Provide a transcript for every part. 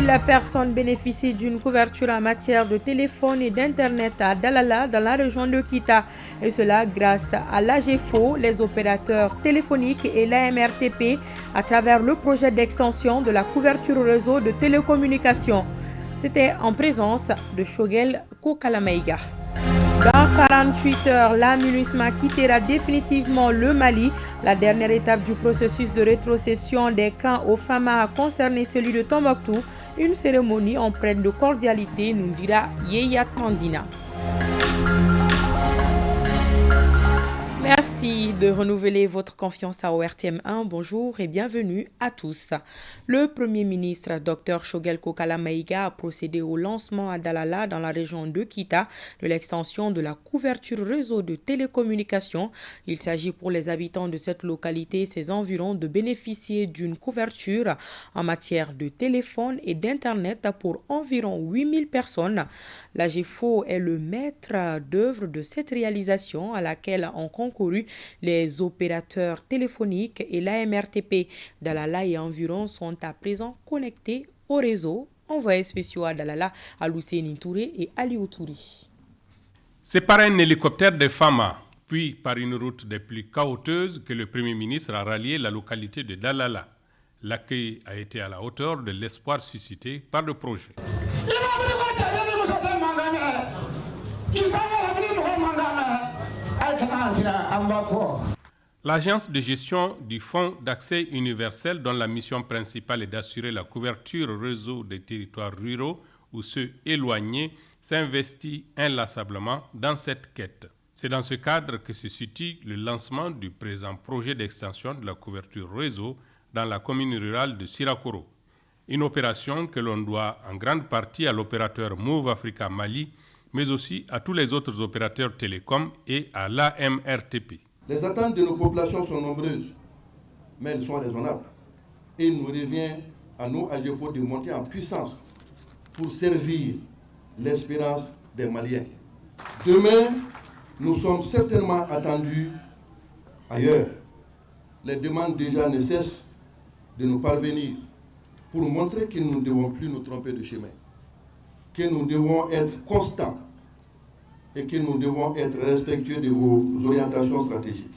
000 personnes bénéficient d'une couverture en matière de téléphone et d'Internet à Dalala, dans la région de Kita. Et cela grâce à l'AGFO, les opérateurs téléphoniques et l'AMRTP à travers le projet d'extension de la couverture réseau de télécommunications. C'était en présence de Shogel Kokalameiga. Dans 48 heures, la MINUSMA quittera définitivement le Mali. La dernière étape du processus de rétrocession des camps au Fama a concerné celui de Tombouctou. Une cérémonie empreinte de cordialité, nous dira Yeya Tandina. Merci de renouveler votre confiance à ORTM1. Bonjour et bienvenue à tous. Le Premier ministre Dr Shogel Kokalameiga a procédé au lancement à Dalala, dans la région de Kita, de l'extension de la couverture réseau de télécommunications. Il s'agit pour les habitants de cette localité et ses environs de bénéficier d'une couverture en matière de téléphone et d'Internet pour environ 8000 personnes. L'AGFO est le maître d'œuvre de cette réalisation à laquelle ont concouru les opérateurs téléphoniques et l'AMRTP. Dalala et environ sont à présent connectés au réseau. Envoyés spéciaux à Dalala, à Lucéni Touré et Ali Outouri. C'est par un hélicoptère de Fama, puis par une route des plus caoteuses que le Premier ministre a rallié la localité de Dalala. L'accueil a été à la hauteur de l'espoir suscité par le projet. L'agence de gestion du Fonds d'accès universel, dont la mission principale est d'assurer la couverture réseau des territoires ruraux ou ceux éloignés, s'investit inlassablement dans cette quête. C'est dans ce cadre que se situe le lancement du présent projet d'extension de la couverture réseau dans la commune rurale de Sirakoro. Une opération que l'on doit en grande partie à l'opérateur Move Africa Mali, mais aussi à tous les autres opérateurs télécoms et à l'AMRTP. Les attentes de nos populations sont nombreuses, mais elles sont raisonnables. Et il nous revient à nous, AGFO, de monter en puissance pour servir l'espérance des Maliens. Demain, nous sommes certainement attendus ailleurs. Les demandes déjà ne cessent de nous parvenir pour montrer que nous ne devons plus nous tromper de chemin, que nous devons être constants et que nous devons être respectueux de vos orientations stratégiques.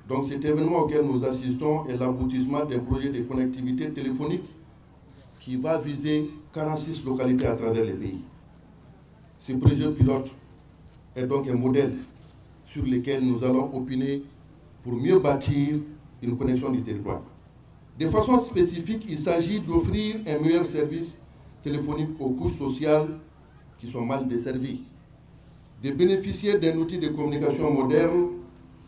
Donc cet événement auquel nous assistons est l'aboutissement d'un projet de connectivité téléphonique qui va viser 46 localités à travers le pays. Ce projet pilote est donc un modèle sur lequel nous allons opiner pour mieux bâtir une connexion du territoire. De façon spécifique, il s'agit d'offrir un meilleur service téléphonique aux couches sociales qui sont mal desservies, de bénéficier d'un outil de communication moderne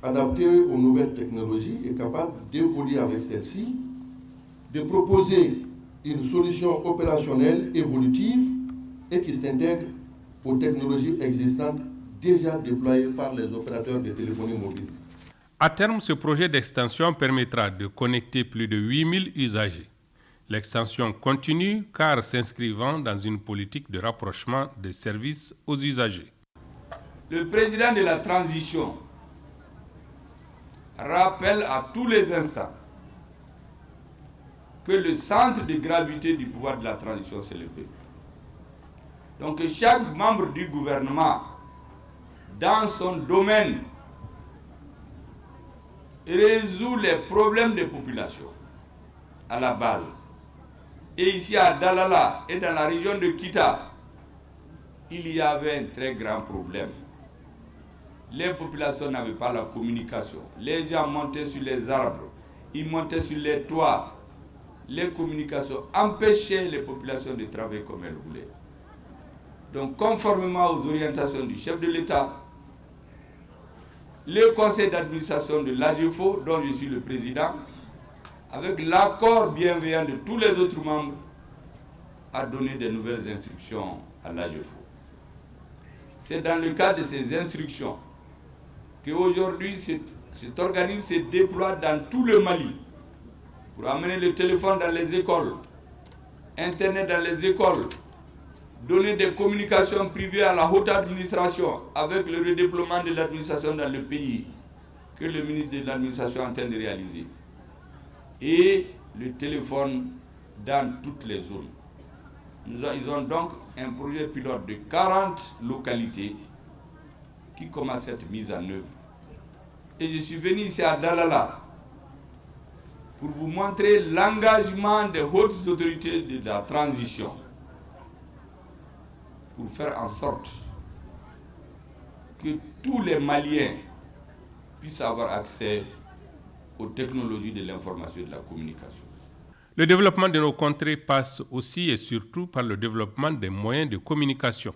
adapté aux nouvelles technologies et capable d'évoluer avec celles-ci, de proposer une solution opérationnelle évolutive et qui s'intègre aux technologies existantes déjà déployées par les opérateurs de téléphonie mobile. À terme, ce projet d'extension permettra de connecter plus de 8000 usagers. L'extension continue car s'inscrivant dans une politique de rapprochement des services aux usagers. Le président de la transition rappelle à tous les instants que le centre de gravité du pouvoir de la transition, c'est le peuple. Donc chaque membre du gouvernement, dans son domaine, résout les problèmes des populations à la base. Et ici à Dalala et dans la région de Kita, il y avait un très grand problème. Les populations n'avaient pas la communication. Les gens montaient sur les arbres, ils montaient sur les toits. Les communications empêchaient les populations de travailler comme elles voulaient. Donc, conformément aux orientations du chef de l'État, le conseil d'administration de l'AGFO, dont je suis le président, avec l'accord bienveillant de tous les autres membres, a donné de nouvelles instructions à l'AGFO. C'est dans le cadre de ces instructions qu'aujourd'hui cet organisme se déploie dans tout le Mali pour amener le téléphone dans les écoles, Internet dans les écoles, donner des communications privées à la haute administration avec le redéploiement de l'administration dans le pays que le ministre de l'administration est en train de réaliser. Et le téléphone dans toutes les zones. Ils ont donc un projet pilote de 40 localités qui commence à être mis en œuvre. Et je suis venu ici à Dalala pour vous montrer l'engagement des hautes autorités de la transition pour faire en sorte que tous les Maliens puissent avoir accès aux technologies de l'information et de la communication. Le développement de nos contrées passe aussi et surtout par le développement des moyens de communication.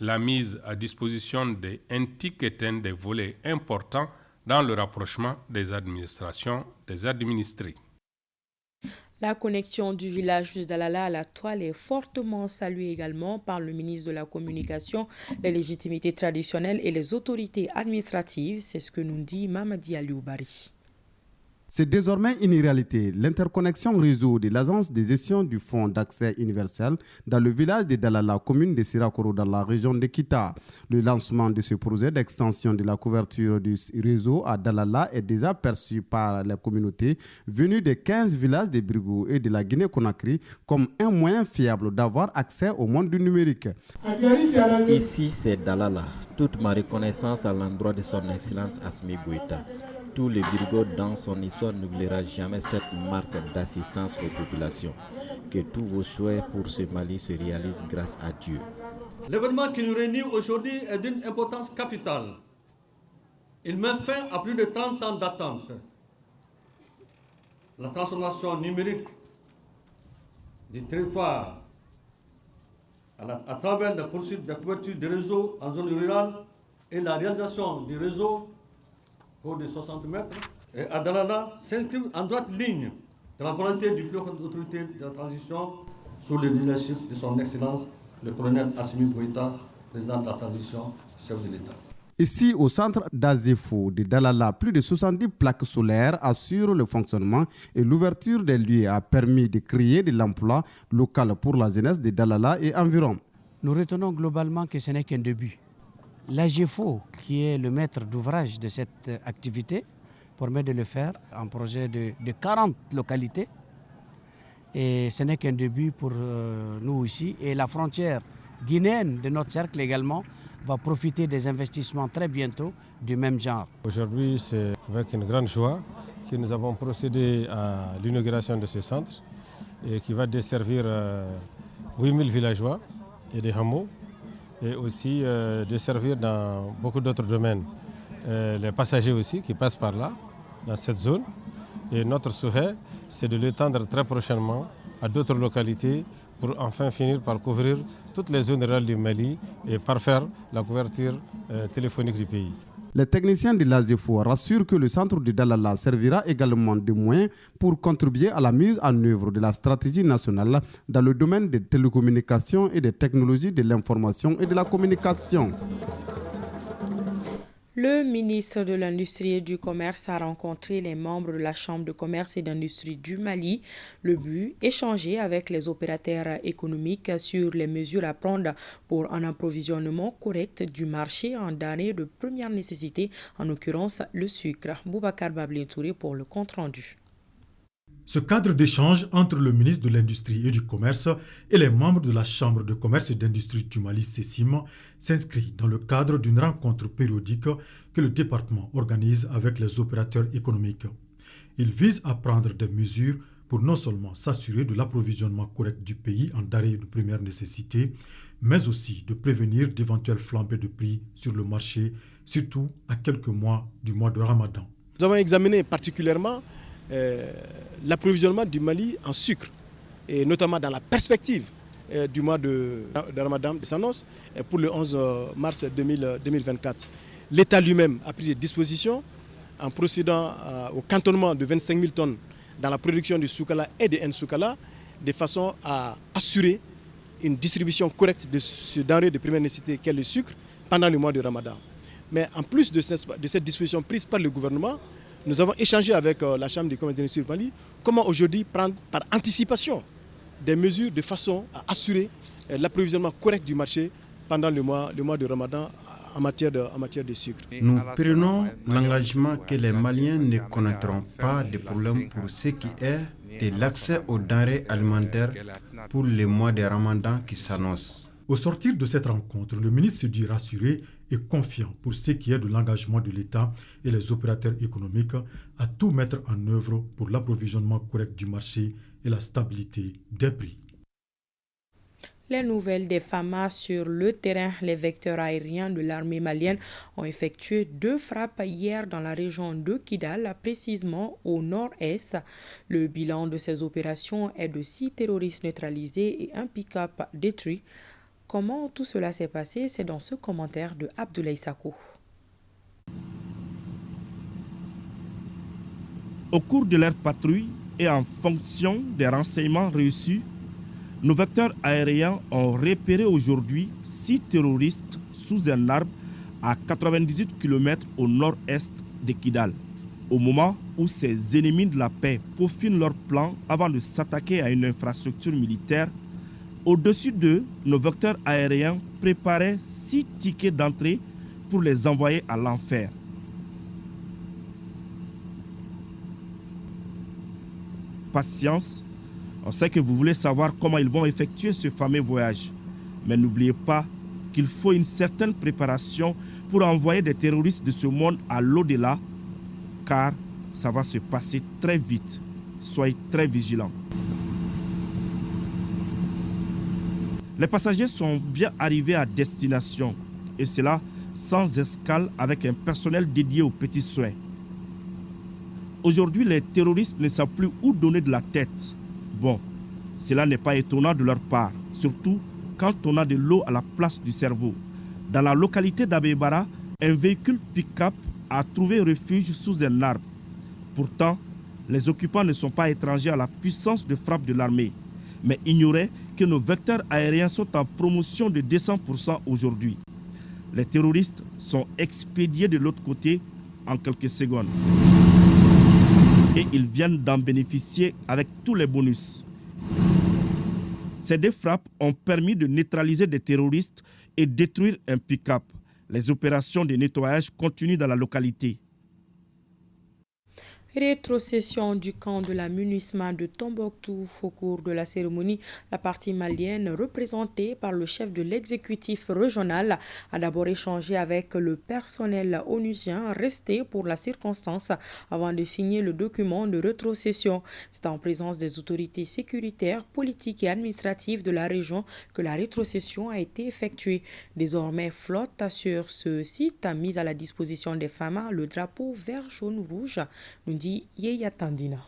La mise à disposition des NTIC est un des volets importants dans le rapprochement des administrations des administrés. La connexion du village de Dalala à la toile est fortement saluée également par le ministre de la Communication, les légitimités traditionnelles et les autorités administratives. C'est ce que nous dit Mamadi Alioubari. C'est désormais une réalité. L'interconnexion réseau de l'agence de gestion du fonds d'accès universel dans le village de Dalala, commune de Sirakoro dans la région de Kita. Le lancement de ce projet d'extension de la couverture du réseau à Dalala est déjà perçu par la communauté venue des 15 villages de Birgou et de la Guinée-Conakry comme un moyen fiable d'avoir accès au monde du numérique. Ici, c'est Dalala. Toute ma reconnaissance à l'endroit de son Excellence Assimi Goïta. Tous les Birgo dans son histoire n'oubliera jamais cette marque d'assistance aux populations. Que tous vos souhaits pour ce Mali se réalisent grâce à Dieu. L'événement qui nous réunit aujourd'hui est d'une importance capitale. Il met fin à plus de 30 ans d'attente. La transformation numérique du territoire à travers la poursuite de la couverture des réseaux en zone rurale et la réalisation du réseau de 60 mètres, et à Dalala s'inscrit en droite ligne de la volonté du plus haute autorité de la transition sous le leadership de son Excellence, le colonel Assimi Goïta, président de la transition, chef de l'État. Ici, au centre d'Azefo de Dalala, plus de 70 plaques solaires assurent le fonctionnement et l'ouverture des lieux a permis de créer de l'emploi local pour la jeunesse de Dalala et environ. Nous retenons globalement que ce n'est qu'un début. L'AGFO, qui est le maître d'ouvrage de cette activité, permet de le faire, un projet de 40 localités. Et ce n'est qu'un début pour nous ici. Et la frontière guinéenne de notre cercle également va profiter des investissements très bientôt du même genre. Aujourd'hui, c'est avec une grande joie que nous avons procédé à l'inauguration de ce centre et qui va desservir 8000 villageois et des hameaux, et aussi desservir dans beaucoup d'autres domaines les passagers aussi qui passent par là, dans cette zone. Et notre souhait, c'est de l'étendre très prochainement à d'autres localités pour enfin finir par couvrir toutes les zones rurales du Mali et parfaire la couverture téléphonique du pays. Les techniciens de l'AGFO rassurent que le centre de Dalala servira également de moyen pour contribuer à la mise en œuvre de la stratégie nationale dans le domaine des télécommunications et des technologies de l'information et de la communication. Le ministre de l'Industrie et du Commerce a rencontré les membres de la Chambre de commerce et d'industrie du Mali. Le but, échanger avec les opérateurs économiques sur les mesures à prendre pour un approvisionnement correct du marché en denrées de première nécessité, en l'occurrence le sucre. Boubacar Bablé-Touré pour le compte-rendu. Ce cadre d'échange entre le ministre de l'Industrie et du Commerce et les membres de la Chambre de commerce et d'industrie du Mali, CECIM, s'inscrit dans le cadre d'une rencontre périodique que le département organise avec les opérateurs économiques. Il vise à prendre des mesures pour non seulement s'assurer de l'approvisionnement correct du pays en denrées de première nécessité, mais aussi de prévenir d'éventuelles flambées de prix sur le marché, surtout à quelques mois du mois de Ramadan. Nous avons examiné particulièrement l'approvisionnement du Mali en sucre, et notamment dans la perspective du mois de Ramadan qui s'annonce pour le 11 mars 2024. L'État lui-même a pris des dispositions en procédant au cantonnement de 25 000 tonnes dans la production du soukala et de N-soukala, de façon à assurer une distribution correcte de ce denrée de première nécessité qu'est le sucre pendant le mois de Ramadan. Mais en plus de cette disposition prise par le gouvernement, nous avons échangé avec la Chambre des commerces et d'industrie du Mali comment aujourd'hui prendre par anticipation des mesures de façon à assurer l'approvisionnement correct du marché pendant le mois de Ramadan en matière de sucre. Nous prenons l'engagement que les Maliens ne connaîtront pas de problème pour ce qui est de l'accès aux denrées alimentaires pour les mois de Ramadan qui s'annoncent. Au sortir de cette rencontre, le ministre se dit rassuré et confiant pour ce qui est de l'engagement de l'État et les opérateurs économiques à tout mettre en œuvre pour l'approvisionnement correct du marché et la stabilité des prix. Les nouvelles des FAMA sur le terrain, les vecteurs aériens de l'armée malienne ont effectué 2 frappes hier dans la région de Kidal, précisément au nord-est. Le bilan de ces opérations est de 6 terroristes neutralisés et un pick-up détruit. Comment tout cela s'est passé, c'est dans ce commentaire de Abdoulaye Sako. Au cours de leur patrouille et en fonction des renseignements reçus, nos vecteurs aériens ont repéré aujourd'hui 6 terroristes sous un arbre à 98 km au nord-est de Kidal. Au moment où ces ennemis de la paix peaufinent leur plan avant de s'attaquer à une infrastructure militaire, au-dessus d'eux, nos vecteurs aériens préparaient 6 tickets d'entrée pour les envoyer à l'enfer. Patience. On sait que vous voulez savoir comment ils vont effectuer ce fameux voyage. Mais n'oubliez pas qu'il faut une certaine préparation pour envoyer des terroristes de ce monde à l'au-delà, car ça va se passer très vite. Soyez très vigilants. Les passagers sont bien arrivés à destination, et cela sans escale avec un personnel dédié aux petits soins. Aujourd'hui, les terroristes ne savent plus où donner de la tête. Bon, cela n'est pas étonnant de leur part, surtout quand on a de l'eau à la place du cerveau. Dans la localité d'Abebara, un véhicule pick-up a trouvé refuge sous un arbre. Pourtant, les occupants ne sont pas étrangers à la puissance de frappe de l'armée, mais ignoraient que nos vecteurs aériens sont en promotion de 200% aujourd'hui. Les terroristes sont expédiés de l'autre côté en quelques secondes. Et ils viennent d'en bénéficier avec tous les bonus. Ces 2 frappes ont permis de neutraliser des terroristes et détruire un pick-up. Les opérations de nettoyage continuent dans la localité. Rétrocession du camp de la MINUSMA de Tombouctou. Au cours de la cérémonie, la partie malienne, représentée par le chef de l'exécutif régional, a d'abord échangé avec le personnel onusien resté pour la circonstance avant de signer le document de rétrocession. C'est en présence des autorités sécuritaires, politiques et administratives de la région que la rétrocession a été effectuée. Désormais, flotte sur ce site a mis à la disposition des FAMA le drapeau vert, jaune, rouge, nous dit Yeya Tandina.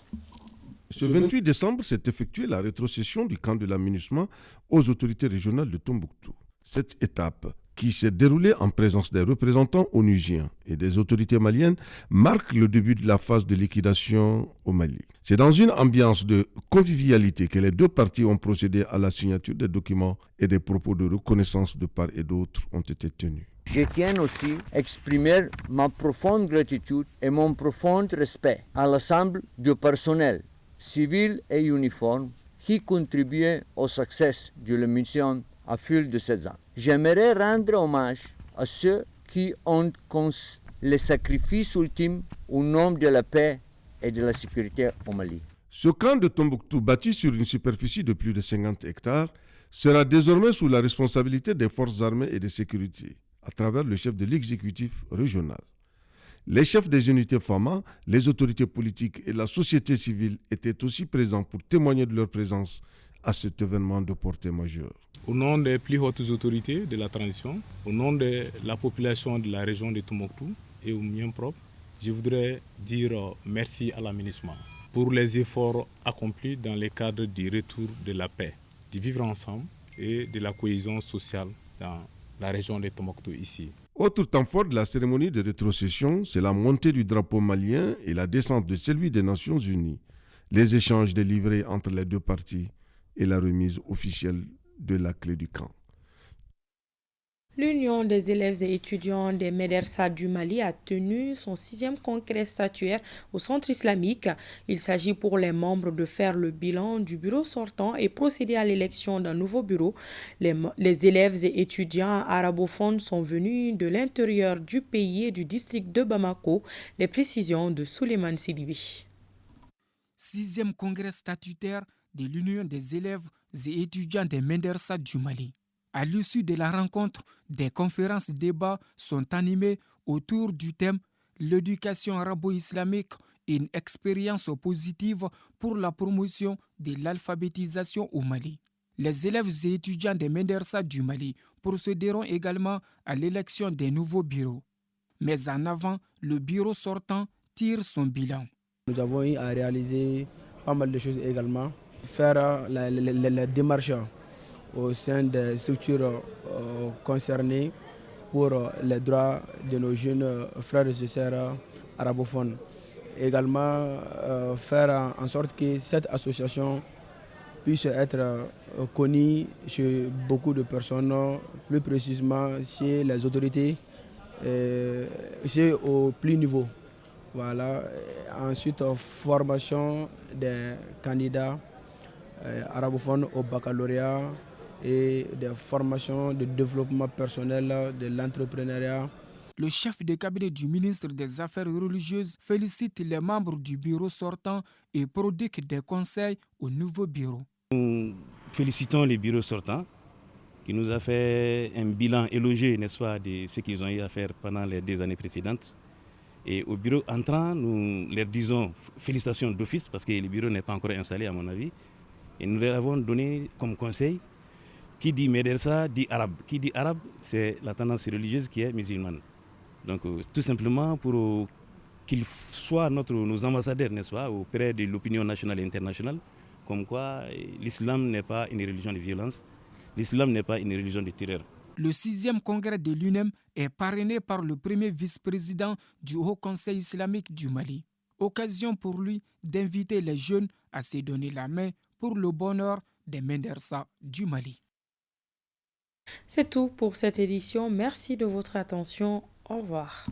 Ce 28 décembre s'est effectuée la rétrocession du camp de la MINUSMA aux autorités régionales de Tombouctou. Cette étape, qui s'est déroulée en présence des représentants onusiens et des autorités maliennes, marque le début de la phase de liquidation au Mali. C'est dans une ambiance de convivialité que les 2 parties ont procédé à la signature des documents et des propos de reconnaissance de part et d'autre ont été tenus. Je tiens aussi à exprimer ma profonde gratitude et mon profond respect à l'ensemble du personnel civil et uniforme qui contribuait au succès de la mission à fil de ces ans. J'aimerais rendre hommage à ceux qui ont conçu les sacrifices ultimes au nom de la paix et de la sécurité au Mali. Ce camp de Tombouctou, bâti sur une superficie de plus de 50 hectares, sera désormais sous la responsabilité des forces armées et de sécurité, à travers le chef de l'exécutif régional. Les chefs des unités FAMA, les autorités politiques et la société civile étaient aussi présents pour témoigner de leur présence à cet événement de portée majeure. Au nom des plus hautes autorités de la transition, au nom de la population de la région de Tombouctou et au mien propre, je voudrais dire merci à la MINUSMA pour les efforts accomplis dans le cadre du retour de la paix, du vivre ensemble et de la cohésion sociale dans la région de Tombouctou ici. Autre temps fort de la cérémonie de rétrocession, c'est la montée du drapeau malien et la descente de celui des Nations Unies, les échanges des livrets entre les 2 parties et la remise officielle de la clé du camp. L'Union des élèves et étudiants des Médersa du Mali a tenu son 6e congrès statuaire au centre islamique. Il s'agit pour les membres de faire le bilan du bureau sortant et procéder à l'élection d'un nouveau bureau. Les élèves et étudiants arabophones sont venus de l'intérieur du pays et du district de Bamako. Les précisions de Souleymane Sidibi. 6e congrès statutaire de l'Union des élèves et étudiants des Médersa du Mali. À l'issue de la rencontre, des conférences-débats sont animées autour du thème « L'éducation arabo-islamique, une expérience positive pour la promotion de l'alphabétisation au Mali ». Les élèves et étudiants des Médersa du Mali procéderont également à l'élection des nouveaux bureaux. Mais en avant, le bureau sortant tire son bilan. Nous avons eu à réaliser pas mal de choses également. Faire la démarche au sein des structures concernées pour les droits de nos jeunes frères et sœurs arabophones. Également faire en sorte que cette association puisse être connue chez beaucoup de personnes, plus précisément chez les autorités, au plus niveau. Voilà. Ensuite, formation des candidats arabophones au baccalauréat et des formations de développement personnel, de l'entrepreneuriat. Le chef de cabinet du ministre des Affaires religieuses félicite les membres du bureau sortant et prodigue des conseils au nouveau bureau. Nous félicitons les bureaux sortants qui nous a fait un bilan élogieux, n'est-ce pas, de ce qu'ils ont eu à faire pendant les 2 années précédentes. Et au bureau entrant, nous leur disons félicitations d'office parce que le bureau n'est pas encore installé à mon avis. Et nous leur avons donné comme conseil, qui dit Médersa dit arabe. Qui dit arabe, c'est la tendance religieuse qui est musulmane. Donc tout simplement pour qu'ils soient nos ambassadeurs, n'est-ce pas, auprès de l'opinion nationale et internationale, comme quoi l'islam n'est pas une religion de violence, l'islam n'est pas une religion de terreur. Le 6e congrès de l'UNEM est parrainé par le premier vice-président du Haut Conseil islamique du Mali. Occasion pour lui d'inviter les jeunes à se donner la main pour le bonheur des Médersa du Mali. C'est tout pour cette édition. Merci de votre attention. Au revoir.